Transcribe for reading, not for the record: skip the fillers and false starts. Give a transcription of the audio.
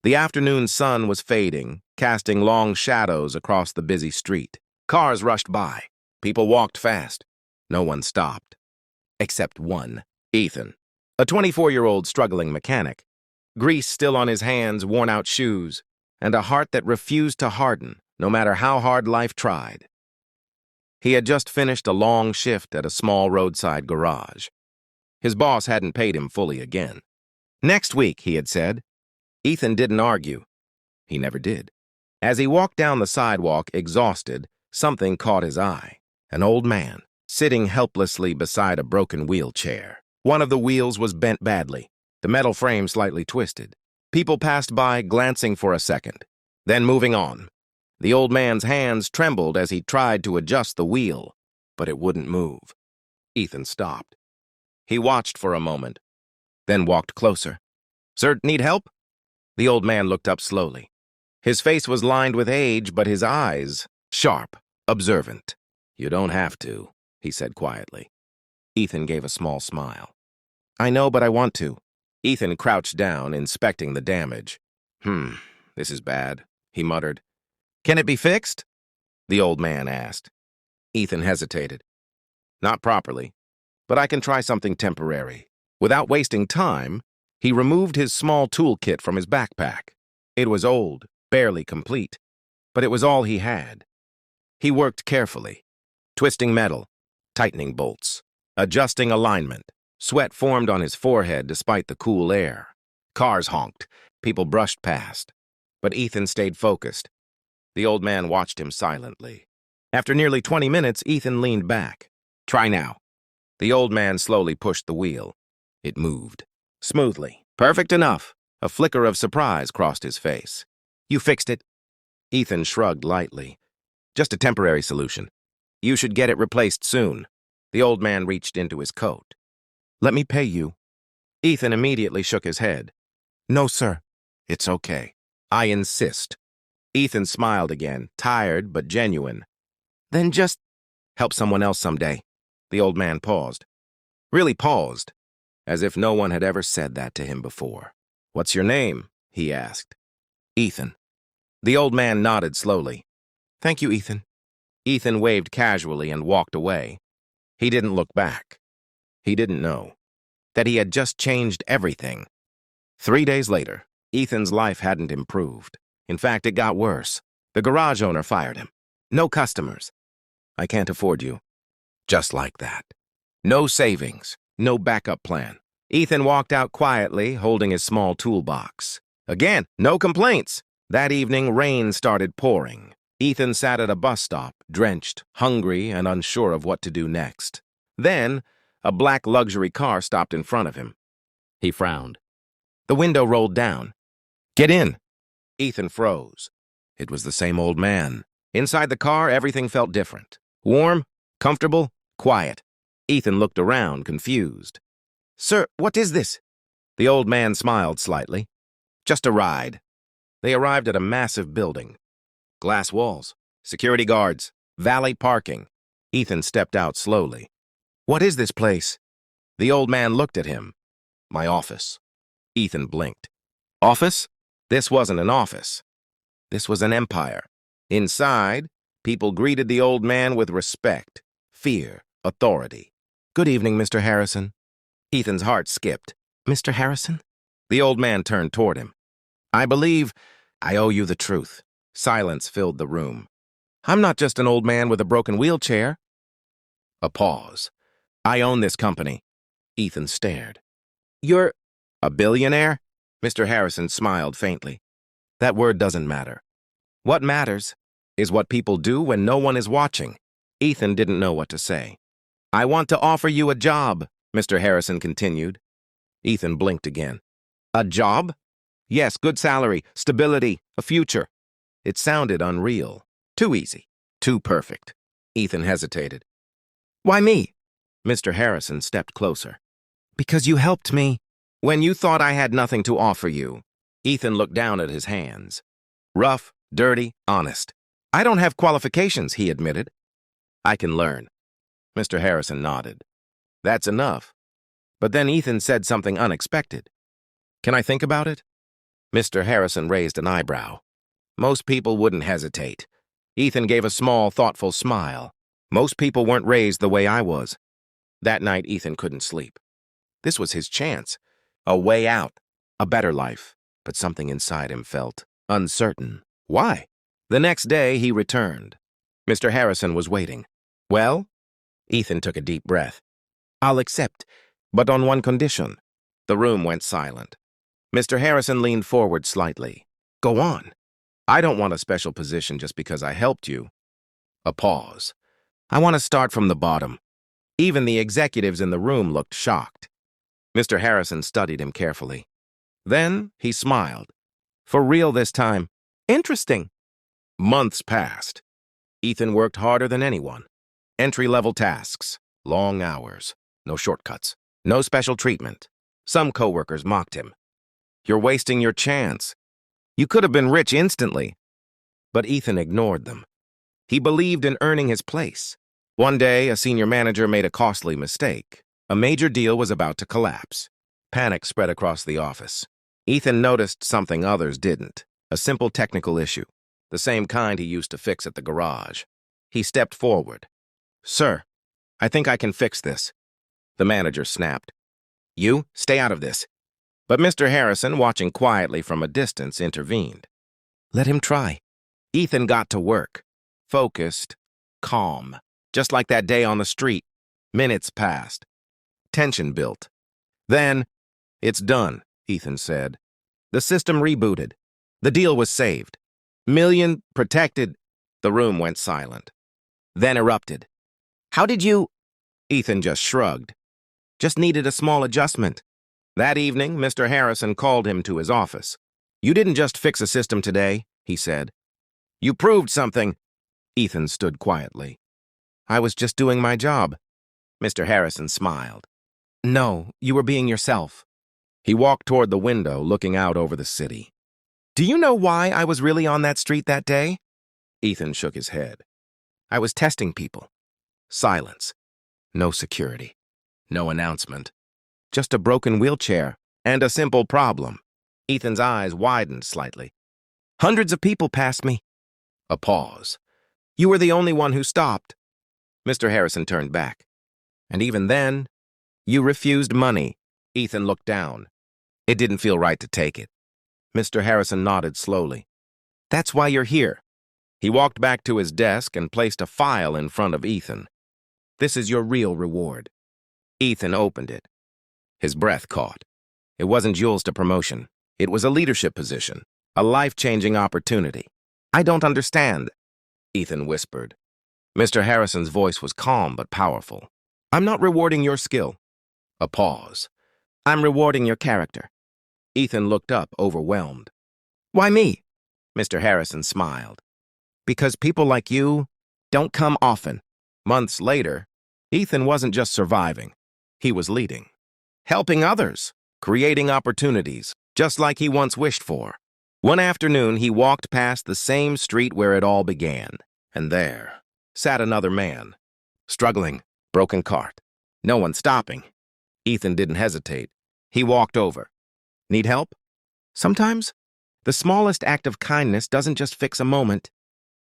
The afternoon sun was fading, casting long shadows across the busy street. Cars rushed by. People walked fast. No one stopped. Except one, Ethan, a 24-year-old struggling mechanic. Grease still on his hands, worn-out shoes, and a heart that refused to harden, no matter how hard life tried. He had just finished a long shift at a small roadside garage. His boss hadn't paid him fully again. "Next week," he had said. Ethan didn't argue. He never did. As he walked down the sidewalk, exhausted, something caught his eye. An old man, sitting helplessly beside a broken wheelchair. One of the wheels was bent badly, the metal frame slightly twisted. People passed by, glancing for a second, then moving on. The old man's hands trembled as he tried to adjust the wheel, but it wouldn't move. Ethan stopped. He watched for a moment, then walked closer. "Sir, need help?" The old man looked up slowly. His face was lined with age, but his eyes, sharp, observant. "You don't have to," he said quietly. Ethan gave a small smile. "I know, but I want to." Ethan crouched down, inspecting the damage. This is bad," he muttered. "Can it be fixed?" the old man asked. Ethan hesitated. "Not properly, but I can try something temporary." Without wasting time, he removed his small toolkit from his backpack. It was old, barely complete, but it was all he had. He worked carefully, twisting metal, tightening bolts, adjusting alignment. Sweat formed on his forehead despite the cool air. Cars honked, people brushed past, but Ethan stayed focused. The old man watched him silently. After nearly 20 minutes, Ethan leaned back. "Try now." The old man slowly pushed the wheel. It moved. Smoothly. "Perfect enough." A flicker of surprise crossed his face. "You fixed it?" Ethan shrugged lightly. "Just a temporary solution. You should get it replaced soon." The old man reached into his coat. "Let me pay you." Ethan immediately shook his head. "No, sir. It's okay. I insist." Ethan smiled again, tired but genuine. "Then just help someone else someday." The old man paused. Really paused, as if no one had ever said that to him before. "What's your name?" he asked. "Ethan." The old man nodded slowly. "Thank you, Ethan." Ethan waved casually and walked away. He didn't look back. He didn't know that he had just changed everything. 3 days later, Ethan's life hadn't improved. In fact, it got worse. The garage owner fired him. "No customers. I can't afford you." Just like that. No savings, no backup plan. Ethan walked out quietly, holding his small toolbox. Again, no complaints. That evening, rain started pouring. Ethan sat at a bus stop, drenched, hungry, and unsure of what to do next. Then, a black luxury car stopped in front of him. He frowned. The window rolled down. "Get in." Ethan froze. It was the same old man. Inside the car, everything felt different. Warm, comfortable, quiet. Ethan looked around, confused. "Sir, what is this?" The old man smiled slightly. "Just a ride." They arrived at a massive building. Glass walls, security guards, valet parking. Ethan stepped out slowly. "What is this place?" The old man looked at him. "My office." Ethan blinked. "Office?" This wasn't an office. This was an empire. Inside, people greeted the old man with respect, fear, authority. "Good evening, Mr. Harrison." Ethan's heart skipped. "Mr. Harrison?" The old man turned toward him. "I believe I owe you the truth." Silence filled the room. "I'm not just an old man with a broken wheelchair." A pause. "I own this company." Ethan stared. "You're a billionaire?" Mr. Harrison smiled faintly. "That word doesn't matter. What matters is what people do when no one is watching." Ethan didn't know what to say. "I want to offer you a job," Mr. Harrison continued. Ethan blinked again. "A job?" "Yes, good salary, stability, a future." It sounded unreal. Too easy. Too perfect. Ethan hesitated. "Why me?" Mr. Harrison stepped closer. "Because you helped me when you thought I had nothing to offer you." Ethan looked down at his hands. Rough, dirty, honest. "I don't have qualifications," he admitted. "I can learn." Mr. Harrison nodded. "That's enough." But then Ethan said something unexpected. "Can I think about it?" Mr. Harrison raised an eyebrow. Most people wouldn't hesitate. Ethan gave a small, thoughtful smile. Most people weren't raised the way I was. That night, Ethan couldn't sleep. This was his chance. A way out. A better life. But something inside him felt uncertain. Why? The next day, he returned. Mr. Harrison was waiting. Well? Ethan took a deep breath. I'll accept, but on one condition. The room went silent. Mr. Harrison leaned forward slightly. Go on. I don't want a special position just because I helped you. A pause. I want to start from the bottom. Even the executives in the room looked shocked. Mr. Harrison studied him carefully. Then he smiled. For real this time. Interesting. Months passed. Ethan worked harder than anyone. Entry-level tasks, long hours, no shortcuts, no special treatment. Some coworkers mocked him. You're wasting your chance. You could have been rich instantly. But Ethan ignored them. He believed in earning his place. One day, a senior manager made a costly mistake. A major deal was about to collapse. Panic spread across the office. Ethan noticed something others didn't. A simple technical issue. The same kind he used to fix at the garage. He stepped forward. Sir, I think I can fix this. The manager snapped. You, stay out of this. But Mr. Harrison, watching quietly from a distance, intervened. Let him try. Ethan got to work. Focused, calm. Just like that day on the street. Minutes passed. Tension built. Then, it's done, Ethan said. The system rebooted. The deal was saved. Million protected. The room went silent. Then erupted. How did you? Ethan just shrugged. Just needed a small adjustment. That evening, Mr. Harrison called him to his office. You didn't just fix a system today, he said. You proved something. Ethan stood quietly. I was just doing my job. Mr. Harrison smiled. No, you were being yourself. He walked toward the window, looking out over the city. Do you know why I was really on that street that day? Ethan shook his head. I was testing people. Silence. No security. No announcement. Just a broken wheelchair and a simple problem. Ethan's eyes widened slightly. Hundreds of people passed me. A pause. You were the only one who stopped. Mr. Harrison turned back. And even then, you refused money. Ethan looked down. It didn't feel right to take it. Mr. Harrison nodded slowly. That's why you're here. He walked back to his desk and placed a file in front of Ethan. This is your real reward. Ethan opened it. His breath caught. It wasn't Jules to promotion. It was a leadership position, a life-changing opportunity. I don't understand, Ethan whispered. Mr. Harrison's voice was calm but powerful. I'm not rewarding your skill. A pause. I'm rewarding your character. Ethan looked up, overwhelmed. Why me? Mr. Harrison smiled. Because people like you don't come often. Months later, Ethan wasn't just surviving. He was leading. Helping others. Creating opportunities, just like he once wished for. One afternoon, he walked past the same street where it all began. And there sat another man. Struggling, broken cart. No one stopping. Ethan didn't hesitate. He walked over. Need help? Sometimes, the smallest act of kindness doesn't just fix a moment.